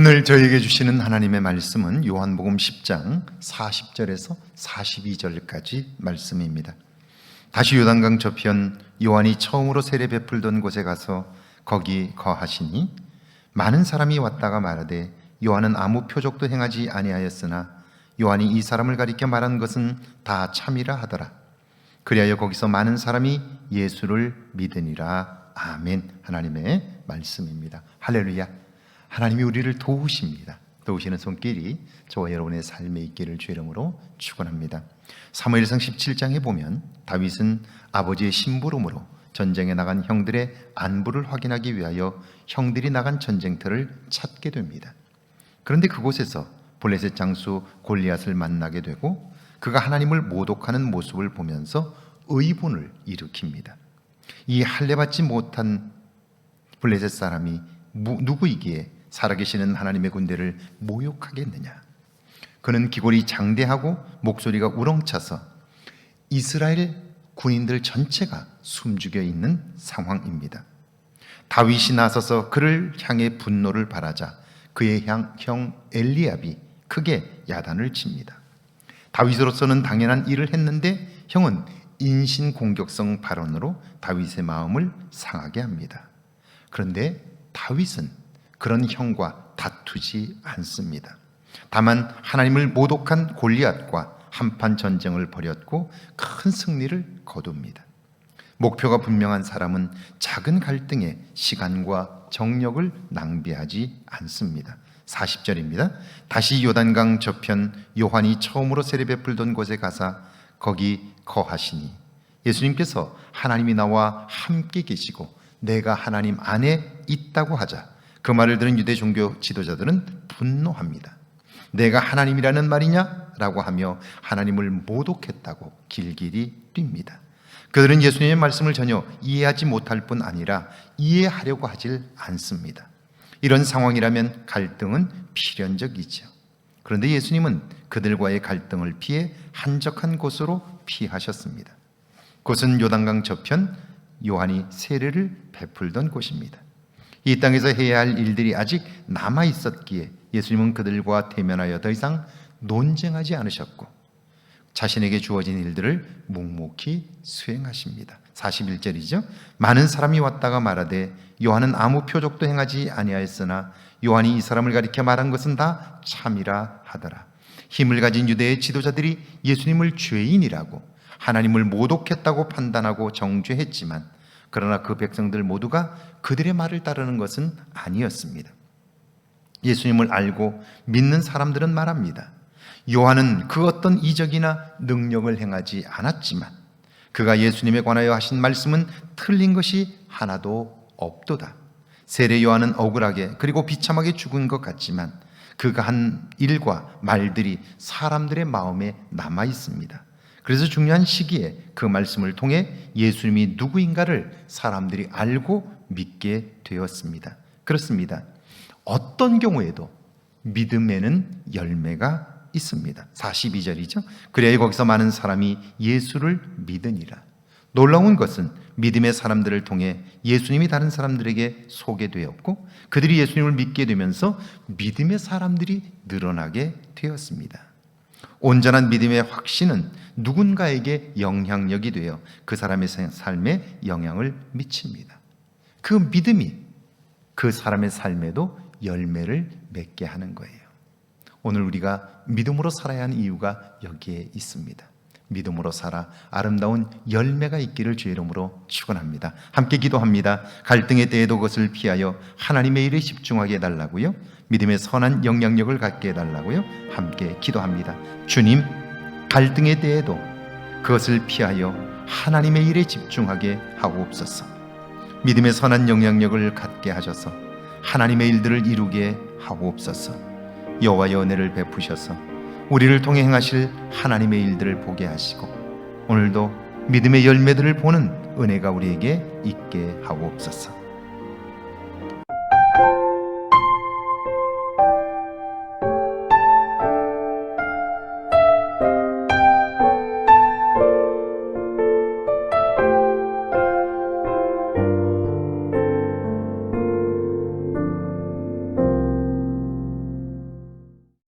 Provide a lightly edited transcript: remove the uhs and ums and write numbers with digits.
오늘 저에게 주시는 하나님의 말씀은 요한복음 10장 40절에서 42절까지 말씀입니다. 다시 요단강 저편 요한이 처음으로 세례 베풀던 곳에 가서 거기 거하시니 많은 사람이 왔다가 말하되 요한은 아무 표적도 행하지 아니하였으나 요한이 이 사람을 가리켜 말한 것은 다 참이라 하더라. 그리하여 거기서 많은 사람이 예수를 믿으니라. 아멘. 하나님의 말씀입니다. 할렐루야. 하나님이 우리를 도우십니다. 도우시는 손길이 저와 여러분의 삶에 있기를 주의 이름으로 축원합니다. 사무엘상 17장에 보면 다윗은 아버지의 심부름으로 전쟁에 나간 형들의 안부를 확인하기 위하여 형들이 나간 전쟁터를 찾게 됩니다. 그런데 그곳에서 블레셋 장수 골리앗을 만나게 되고 그가 하나님을 모독하는 모습을 보면서 의분을 일으킵니다. 이 할례받지 못한 블레셋 사람이 누구이기에 살아계시는 하나님의 군대를 모욕하겠느냐. 그는 기골이 장대하고 목소리가 우렁차서 이스라엘 군인들 전체가 숨죽여 있는 상황입니다. 다윗이 나서서 그를 향해 분노를 발하자 그의 형 엘리압이 크게 야단을 칩니다. 다윗으로서는 당연한 일을 했는데 형은 인신공격성 발언으로 다윗의 마음을 상하게 합니다. 그런데 다윗은 그런 형과 다투지 않습니다. 다만 하나님을 모독한 골리앗과 한판 전쟁을 벌였고 큰 승리를 거둡니다. 목표가 분명한 사람은 작은 갈등에 시간과 정력을 낭비하지 않습니다. 40절입니다. 다시 요단강 저편 요한이 처음으로 세례 베풀던 곳에 가사 거기 거하시니 예수님께서 하나님이 나와 함께 계시고 내가 하나님 안에 있다고 하자 그 말을 들은 유대 종교 지도자들은 분노합니다. 내가 하나님이라는 말이냐? 라고 하며 하나님을 모독했다고 길길이 뜁니다. 그들은 예수님의 말씀을 전혀 이해하지 못할 뿐 아니라 이해하려고 하질 않습니다. 이런 상황이라면 갈등은 필연적이죠. 그런데 예수님은 그들과의 갈등을 피해 한적한 곳으로 피하셨습니다. 그곳은 요단강 저편 요한이 세례를 베풀던 곳입니다. 이 땅에서 해야 할 일들이 아직 남아 있었기에 예수님은 그들과 대면하여 더 이상 논쟁하지 않으셨고 자신에게 주어진 일들을 묵묵히 수행하십니다. 41절이죠. 많은 사람이 왔다가 말하되 요한은 아무 표적도 행하지 아니하였으나 요한이 이 사람을 가리켜 말한 것은 다 참이라 하더라. 힘을 가진 유대의 지도자들이 예수님을 죄인이라고 하나님을 모독했다고 판단하고 정죄했지만 그러나 그 백성들 모두가 그들의 말을 따르는 것은 아니었습니다. 예수님을 알고 믿는 사람들은 말합니다. 요한은 그 어떤 이적이나 능력을 행하지 않았지만 그가 예수님에 관하여 하신 말씀은 틀린 것이 하나도 없도다. 세례 요한은 억울하게 그리고 비참하게 죽은 것 같지만 그가 한 일과 말들이 사람들의 마음에 남아 있습니다. 그래서 중요한 시기에 그 말씀을 통해 예수님이 누구인가를 사람들이 알고 믿게 되었습니다. 그렇습니다. 어떤 경우에도 믿음에는 열매가 있습니다. 42절이죠. 그래야 거기서 많은 사람이 예수를 믿으니라. 놀라운 것은 믿음의 사람들을 통해 예수님이 다른 사람들에게 소개되었고 그들이 예수님을 믿게 되면서 믿음의 사람들이 늘어나게 되었습니다. 온전한 믿음의 확신은 누군가에게 영향력이 되어 그 사람의 삶에 영향을 미칩니다. 그 믿음이 그 사람의 삶에도 열매를 맺게 하는 거예요. 오늘 우리가 믿음으로 살아야 하는 이유가 여기에 있습니다. 믿음으로 살아 아름다운 열매가 있기를 주의 이름으로 축원합니다. 함께 기도합니다. 갈등의 때에도 그것을 피하여 하나님의 일에 집중하게 해달라고요. 믿음의 선한 영향력을 갖게 해달라고요. 함께 기도합니다. 주님, 갈등의 때에도 그것을 피하여 하나님의 일에 집중하게 하옵소서. 믿음의 선한 영향력을 갖게 하셔서 하나님의 일들을 이루게 하옵소서. 여호와의 은혜를 베푸셔서 우리를 통해 행하실 하나님의 일들을 보게 하시고 오늘도 믿음의 열매들을 보는 은혜가 우리에게 있게 하옵소서.